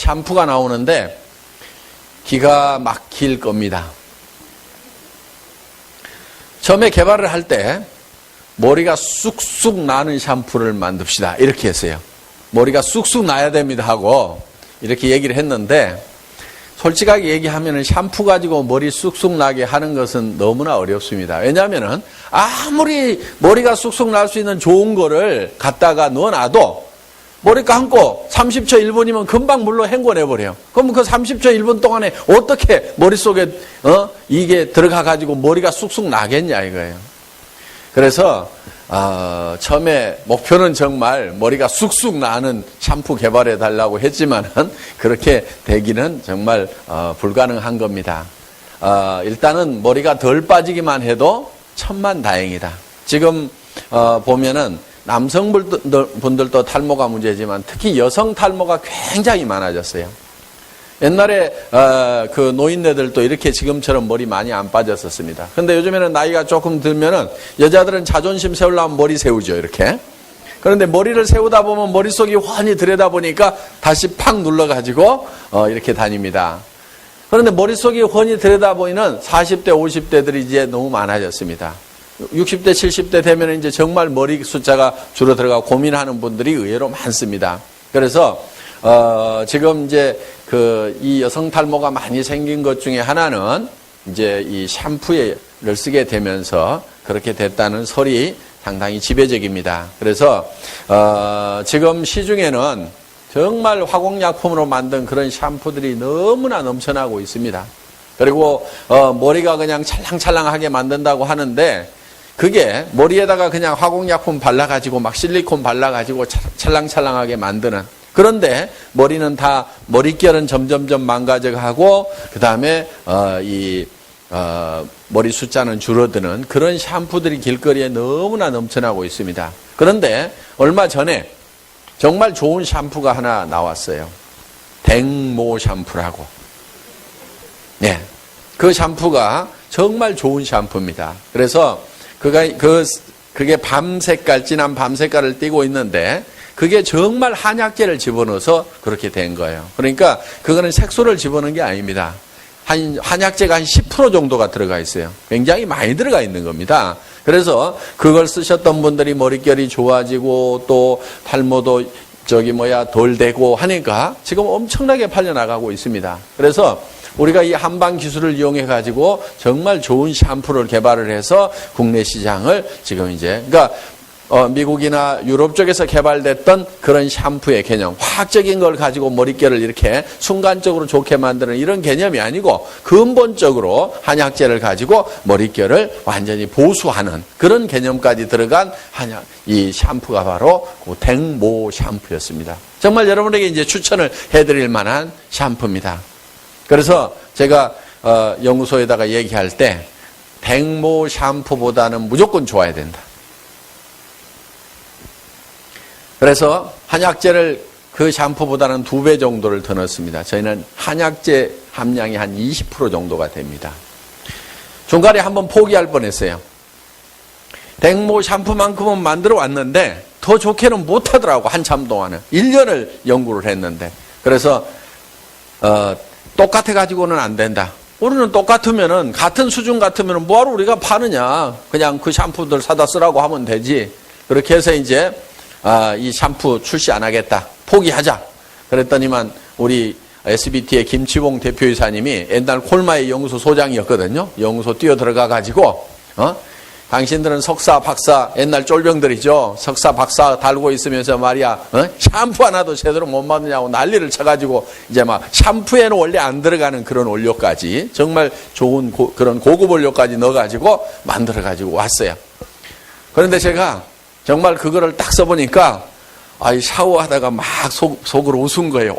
샴푸가 나오는데 기가 막힐 겁니다. 처음에 개발을 할 때 머리가 쑥쑥 나는 샴푸를 만듭시다 이렇게 했어요. 머리가 쑥쑥 나야 됩니다 하고 이렇게 얘기를 했는데, 솔직하게 얘기하면 샴푸 가지고 머리 쑥쑥 나게 하는 것은 너무나 어렵습니다. 왜냐하면 아무리 머리가 쑥쑥 날 수 있는 좋은 거를 갖다가 넣어놔도 머리 감고 30초 1분이면 금방 물로 헹궈내버려요. 그럼 그 30초 1분 동안에 어떻게 머릿속에 이게 들어가 가지고 머리가 쑥쑥 나겠냐 이거예요. 그래서 처음에 목표는 정말 머리가 쑥쑥 나는 샴푸 개발해 달라고 했지만은 그렇게 되기는 정말 불가능한 겁니다. 일단은 머리가 덜 빠지기만 해도 천만다행이다. 지금 보면은 남성분들도 탈모가 문제지만 특히 여성 탈모가 굉장히 많아졌어요. 옛날에 그 노인네들도 이렇게 지금처럼 머리 많이 안 빠졌었습니다. 근데 요즘에는 나이가 조금 들면은 여자들은 자존심 세우려면 머리 세우죠, 이렇게. 그런데 머리를 세우다 보면 머릿속이 훤히 들여다보니까 다시 팍 눌러가지고 이렇게 다닙니다. 그런데 머릿속이 훤히 들여다보이는 40대, 50대들이 이제 너무 많아졌습니다. 60대, 70대 되면 이제 정말 머리 숫자가 줄어들어가고 고민하는 분들이 의외로 많습니다. 그래서 지금 이제 이 여성 탈모가 많이 생긴 것 중에 하나는 이제 이 샴푸를 쓰게 되면서 그렇게 됐다는 설이 상당히 지배적입니다. 그래서 지금 시중에는 정말 화공약품으로 만든 그런 샴푸들이 너무나 넘쳐나고 있습니다. 그리고 머리가 그냥 찰랑찰랑하게 만든다고 하는데, 그게 머리에다가 그냥 화공약품 발라가지고 막 실리콘 발라가지고 찰랑찰랑하게 만드는, 그런데 머리는 다, 머릿결은 점점점 망가져가고 그 다음에 머리 숫자는 줄어드는 그런 샴푸들이 길거리에 너무나 넘쳐나고 있습니다. 그런데 얼마 전에 정말 좋은 샴푸가 하나 나왔어요. 댕모 샴푸라고. 네, 그 샴푸가 정말 좋은 샴푸입니다. 그래서 그게 밤색깔, 진한 밤색깔을 띠고 있는데, 그게 정말 한약재를 집어넣어서 그렇게 된 거예요. 그러니까 그거는 색소를 집어넣은 게 아닙니다. 한약재가 한 10% 정도가 들어가 있어요. 굉장히 많이 들어가 있는 겁니다. 그래서 그걸 쓰셨던 분들이 머릿결이 좋아지고 또 탈모도 덜 되고 하니까 지금 엄청나게 팔려나가고 있습니다. 그래서 우리가 이 한방 기술을 이용해 가지고 정말 좋은 샴푸를 개발을 해서 국내 시장을 지금 이제, 그러니까 미국이나 유럽 쪽에서 개발됐던 그런 샴푸의 개념, 화학적인 걸 가지고 머릿결을 이렇게 순간적으로 좋게 만드는 이런 개념이 아니고 근본적으로 한약재를 가지고 머릿결을 완전히 보수하는 그런 개념까지 들어간 이 샴푸가 바로 그 댕모 샴푸였습니다. 정말 여러분에게 이제 추천을 해드릴 만한 샴푸입니다. 그래서 제가 연구소에다가 얘기할 때 댕모 샴푸보다는 무조건 좋아야 된다. 그래서 한약재를 그 샴푸보다는 2배 정도를 더 넣습니다. 저희는 한약재 함량이 한 20% 정도가 됩니다. 중간에 한번 포기할 뻔했어요. 댕모 샴푸만큼은 만들어 왔는데 더 좋게는 못하더라고. 한참 동안은 1년을 연구를 했는데, 그래서 똑같아가지고는 안 된다. 우리는 똑같으면은, 같은 수준 같으면은 뭐하러 우리가 파느냐. 그냥 그 샴푸들 사다 쓰라고 하면 되지. 그렇게 해서 이제 이 샴푸 출시 안 하겠다. 포기하자. 그랬더니만 우리 SBT의 김치봉 대표이사님이 옛날 콜마의 연구소 소장이었거든요. 연구소 뛰어 들어가 가지고 당신들은 석사, 박사, 옛날 쫄병들이죠. 석사, 박사 달고 있으면서 말이야, 샴푸 하나도 제대로 못 만드냐고 난리를 쳐가지고 이제 막 샴푸에는 원래 안 들어가는 그런 원료까지, 정말 좋은 그런 고급 원료까지 넣어가지고 만들어가지고 왔어요. 그런데 제가 정말 그거를 딱 써보니까 샤워하다가 막 속으로 웃은 거예요.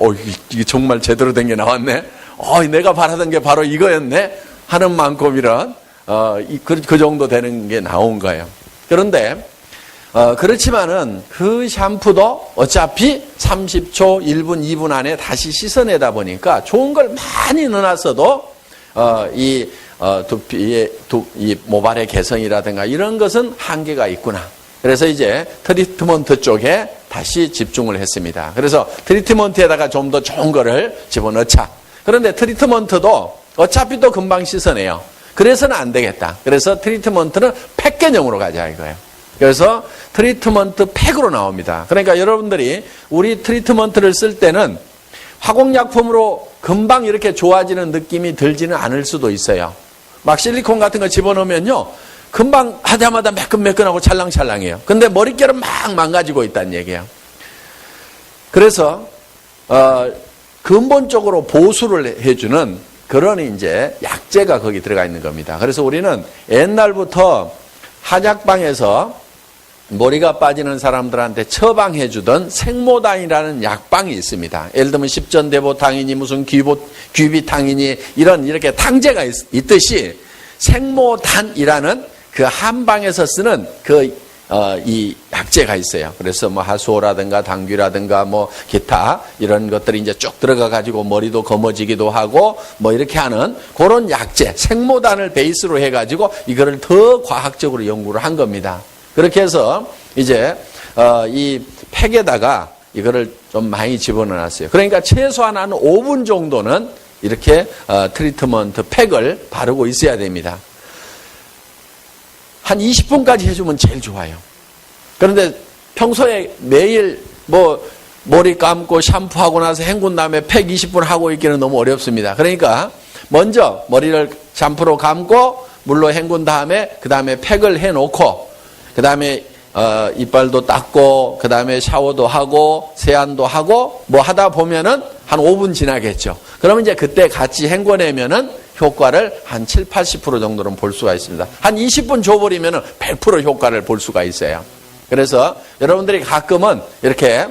이게 정말 제대로 된 게 나왔네. 내가 바라던 게 바로 이거였네. 하는 만큼이란 그 정도 되는 게 나온 거예요. 그런데 그렇지만은 그 샴푸도 어차피 30초, 1분, 2분 안에 다시 씻어내다 보니까 좋은 걸 많이 넣어놨어도 이 두피의 이 모발의 개성이라든가 이런 것은 한계가 있구나. 그래서 이제 트리트먼트 쪽에 다시 집중을 했습니다. 그래서 트리트먼트에다가 좀 더 좋은 거를 집어넣자. 그런데 트리트먼트도 어차피 또 금방 씻어내요. 그래서는 안 되겠다. 그래서 트리트먼트는 팩 개념으로 가자 이거예요. 그래서 트리트먼트 팩으로 나옵니다. 그러니까 여러분들이 우리 트리트먼트를 쓸 때는 화공약품으로 금방 이렇게 좋아지는 느낌이 들지는 않을 수도 있어요. 막 실리콘 같은 거 집어넣으면요, 금방 하자마자 매끈매끈하고 찰랑찰랑해요. 근데 머릿결은 막 망가지고 있다는 얘기예요. 그래서 근본적으로 보수를 해주는 그런 이제 약재가 거기 들어가 있는 겁니다. 그래서 우리는 옛날부터 한약방에서 머리가 빠지는 사람들한테 처방해주던 생모단이라는 약방이 있습니다. 예를 들면 십전대보탕이니 무슨 귀비탕이니 이렇게 탕제가 있듯이 생모단이라는 그 한방에서 쓰는 이 약재가 있어요. 그래서 뭐 하수오라든가 당귀라든가 뭐 기타 이런 것들이 이제 쭉 들어가 가지고 머리도 검어지기도 하고 뭐 이렇게 하는 그런 약재, 생모단을 베이스로 해 가지고 이거를 더 과학적으로 연구를 한 겁니다. 그렇게 해서 이제 이 팩에다가 이거를 좀 많이 집어넣었어요. 그러니까 최소한 한 5분 정도는 이렇게 트리트먼트 팩을 바르고 있어야 됩니다. 한 20분까지 해주면 제일 좋아요. 그런데 평소에 매일 뭐 머리 감고 샴푸하고 나서 헹군 다음에 팩 20분 하고 있기는 너무 어렵습니다. 그러니까 먼저 머리를 샴푸로 감고 물로 헹군 다음에 그 다음에 팩을 해놓고 그 다음에 이빨도 닦고 그 다음에 샤워도 하고 세안도 하고 뭐 하다 보면은 한 5분 지나겠죠. 그러면 이제 그때 같이 헹궈내면은 효과를 한 7, 80% 정도는 볼 수가 있습니다. 한 20분 줘버리면은 100% 효과를 볼 수가 있어요. 그래서 여러분들이 가끔은 이렇게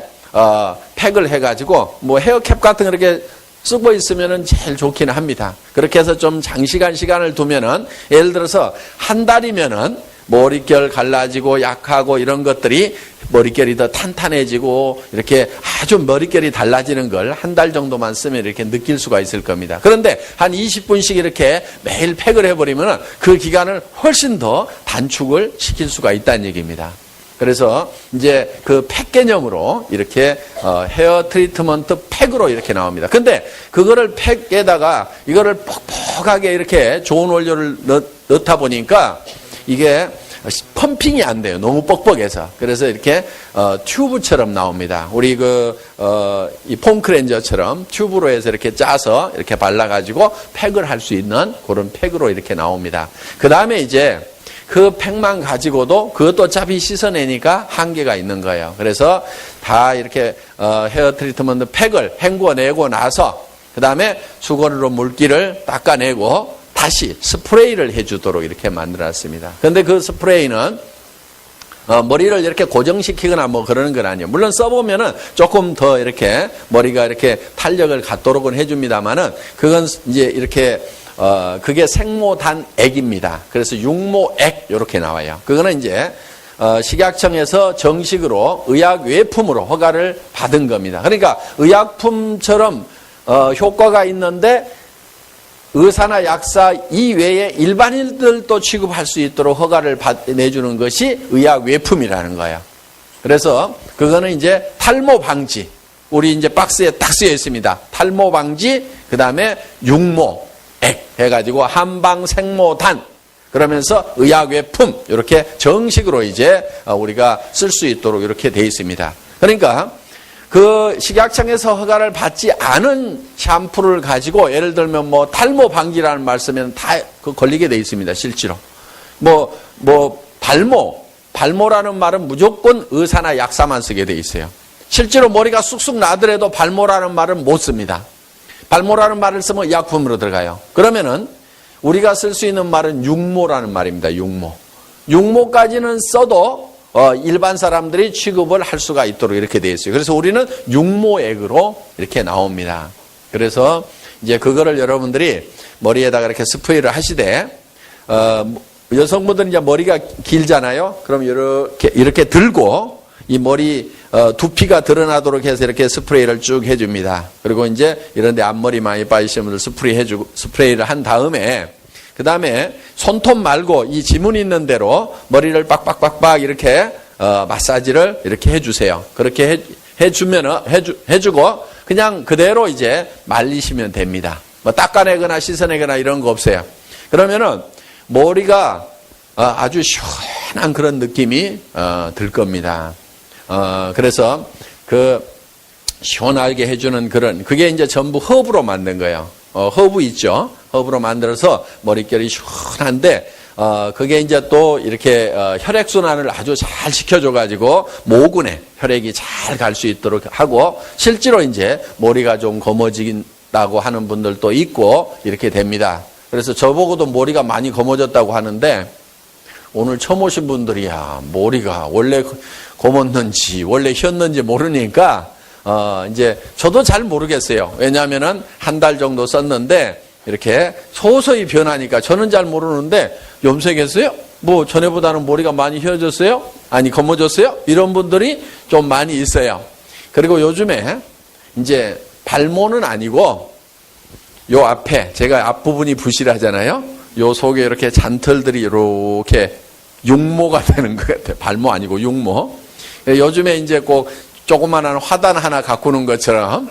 팩을 해가지고 뭐 헤어캡 같은 거 이렇게 쓰고 있으면은 제일 좋기는 합니다. 그렇게 해서 좀 장시간 시간을 두면은 예를 들어서 한 달이면은 머릿결 갈라지고 약하고 이런 것들이 머릿결이 더 탄탄해지고 이렇게 아주 머릿결이 달라지는 걸 한 달 정도만 쓰면 이렇게 느낄 수가 있을 겁니다. 그런데 한 20분씩 이렇게 매일 팩을 해버리면 그 기간을 훨씬 더 단축을 시킬 수가 있다는 얘기입니다. 그래서 이제 그 팩 개념으로 이렇게 헤어 트리트먼트 팩으로 이렇게 나옵니다. 근데 그거를 팩에다가 이거를 퍽퍽하게 이렇게 좋은 원료를 넣다 보니까 이게 펌핑이 안 돼요. 너무 뻑뻑해서. 그래서 이렇게 튜브처럼 나옵니다. 우리 이 폼클렌저처럼 튜브로 해서 이렇게 짜서 이렇게 발라가지고 팩을 할 수 있는 그런 팩으로 이렇게 나옵니다. 그 다음에 이제 그 팩만 가지고도 그것도 어차피 씻어내니까 한계가 있는 거예요. 그래서 다 이렇게 헤어 트리트먼트 팩을 헹궈내고 나서 그 다음에 수건으로 물기를 닦아내고 다시 스프레이를 해주도록 이렇게 만들었습니다. 그런데 그 스프레이는 머리를 이렇게 고정시키거나 뭐 그러는 건 아니에요. 물론 써보면은 조금 더 이렇게 머리가 이렇게 탄력을 갖도록은 해줍니다만은 그건 이제 이렇게 그게 생모단액입니다. 그래서 육모액 이렇게 나와요. 그거는 이제 식약청에서 정식으로 의약 외품으로 허가를 받은 겁니다. 그러니까 의약품처럼 효과가 있는데 의사나 약사 이외에 일반인들도 취급할 수 있도록 허가를 내주는 것이 의약 외품이라는 거예요. 그래서 그거는 이제 탈모 방지. 우리 이제 박스에 딱 쓰여 있습니다. 탈모 방지, 그 다음에 육모액 해가지고 한방 생모단. 그러면서 의약 외품. 이렇게 정식으로 이제 우리가 쓸 수 있도록 이렇게 돼 있습니다. 그러니까 그 식약청에서 허가를 받지 않은 샴푸를 가지고 예를 들면 뭐 탈모 방지라는 말 쓰면 다 걸리게 돼 있습니다. 실제로. 발모라는 말은 무조건 의사나 약사만 쓰게 돼 있어요. 실제로 머리가 쑥쑥 나더라도 발모라는 말은 못 씁니다. 발모라는 말을 쓰면 약품으로 들어가요. 그러면은 우리가 쓸 수 있는 말은 육모라는 말입니다. 육모. 육모까지는 써도 일반 사람들이 취급을 할 수가 있도록 이렇게 되어 있어요. 그래서 우리는 육모액으로 이렇게 나옵니다. 그래서 이제 그거를 여러분들이 머리에다가 이렇게 스프레이를 하시되, 여성분들은 이제 머리가 길잖아요. 그럼 이렇게 들고 이 머리 두피가 드러나도록 해서 이렇게 스프레이를 쭉 해줍니다. 그리고 이제 이런데 앞머리 많이 빠지시는 분들 스프레이를 한 다음에 그 다음에 손톱 말고 이 지문 있는 대로 머리를 빡빡빡빡 이렇게 마사지를 이렇게 해주세요. 그렇게 해주고 그냥 그대로 이제 말리시면 됩니다. 뭐 닦아내거나 씻어내거나 이런 거 없어요. 그러면은 머리가 아주 시원한 그런 느낌이 들 겁니다. 그래서 그 시원하게 해주는 그게 이제 전부 허브로 만든 거예요. 허브 있죠? 허브로 만들어서 머릿결이 시원한데, 그게 이제 또 이렇게 혈액순환을 아주 잘 시켜줘가지고 모근에 혈액이 잘 갈 수 있도록 하고, 실제로 이제 머리가 좀 검어진다고 하는 분들도 있고, 이렇게 됩니다. 그래서 저보고도 머리가 많이 검어졌다고 하는데, 오늘 처음 오신 분들이야, 머리가 원래 검었는지, 원래 휘었는지 모르니까, 이제 저도 잘 모르겠어요. 왜냐하면은 한 달 정도 썼는데 이렇게 서서히 변하니까 저는 잘 모르는데 염색했어요? 뭐 전에보다는 머리가 많이 휘어졌어요? 아니 검어졌어요? 이런 분들이 좀 많이 있어요. 그리고 요즘에 이제 발모는 아니고 요 앞에 제가 앞부분이 부실하잖아요. 요 속에 이렇게 잔털들이 이렇게 육모가 되는 것 같아요. 발모 아니고 육모. 요즘에 이제 꼭 조그만한 화단 하나 가꾸는 것처럼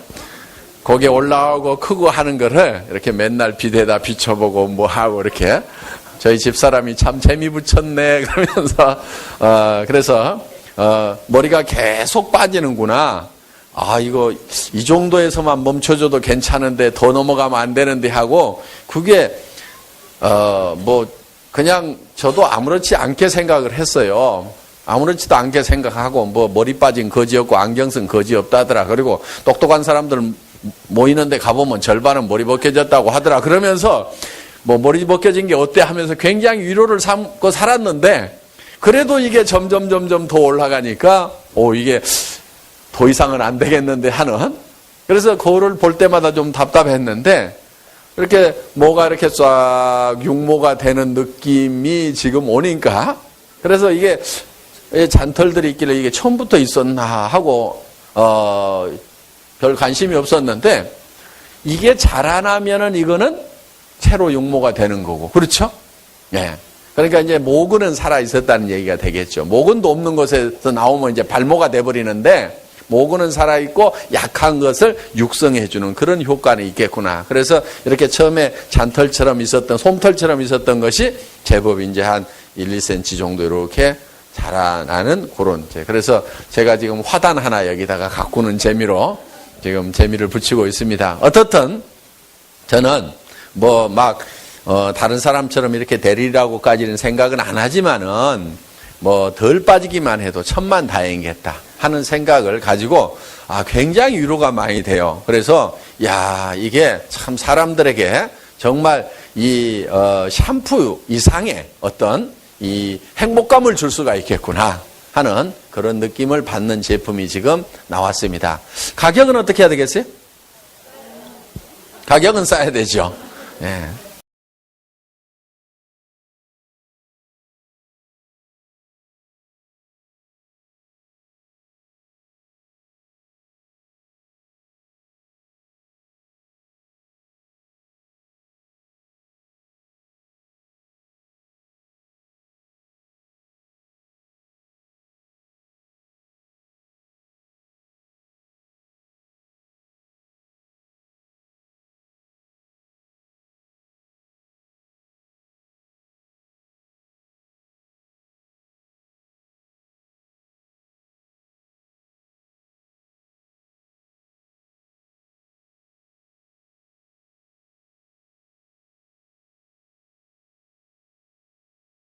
거기에 올라오고 크고 하는 거를 이렇게 맨날 빛에다 비춰보고 뭐 하고 이렇게 저희 집사람이 참 재미 붙였네 그러면서 그래서 머리가 계속 빠지는구나. 이거 이 정도에서만 멈춰줘도 괜찮은데 더 넘어가면 안 되는데 하고 그게 뭐 그냥 저도 아무렇지 않게 생각을 했어요. 아무렇지도 않게 생각하고 뭐 머리 빠진 거지 없고 안경 쓴 거지 없다더라. 그리고 똑똑한 사람들 모이는데 가보면 절반은 머리 벗겨졌다고 하더라. 그러면서 뭐 머리 벗겨진 게 어때 하면서 굉장히 위로를 삼고 살았는데 그래도 이게 점점 더 올라가니까 이게 더 이상은 안 되겠는데 하는, 그래서 거울을 볼 때마다 좀 답답했는데 이렇게 뭐가 이렇게 쫙 육모가 되는 느낌이 지금 오니까, 그래서 이게 잔털들이 있길래 이게 처음부터 있었나 하고 별 관심이 없었는데 이게 자라나면은 이거는 새로 육모가 되는 거고, 그렇죠? 예. 그러니까 이제 모근은 살아 있었다는 얘기가 되겠죠. 모근도 없는 곳에서 나오면 이제 발모가 돼버리는데 모근은 살아 있고 약한 것을 육성해 주는 그런 효과는 있겠구나. 그래서 이렇게 처음에 잔털처럼 있었던, 솜털처럼 있었던 것이 제법 이제 한 1, 2cm 정도 이렇게 자라나는 그런. 그래서 제가 지금 화단 하나 여기다가 가꾸는 재미로 지금 재미를 붙이고 있습니다. 어떻든 저는 뭐 막 다른 사람처럼 이렇게 되리라고까지는 생각은 안 하지만은 뭐 덜 빠지기만 해도 천만다행이겠다 하는 생각을 가지고 굉장히 위로가 많이 돼요. 그래서 이게 참 사람들에게 정말 이 샴푸 이상의 어떤 이 행복감을 줄 수가 있겠구나 하는 그런 느낌을 받는 제품이 지금 나왔습니다. 가격은 어떻게 해야 되겠어요? 가격은 싸야 되죠. 예.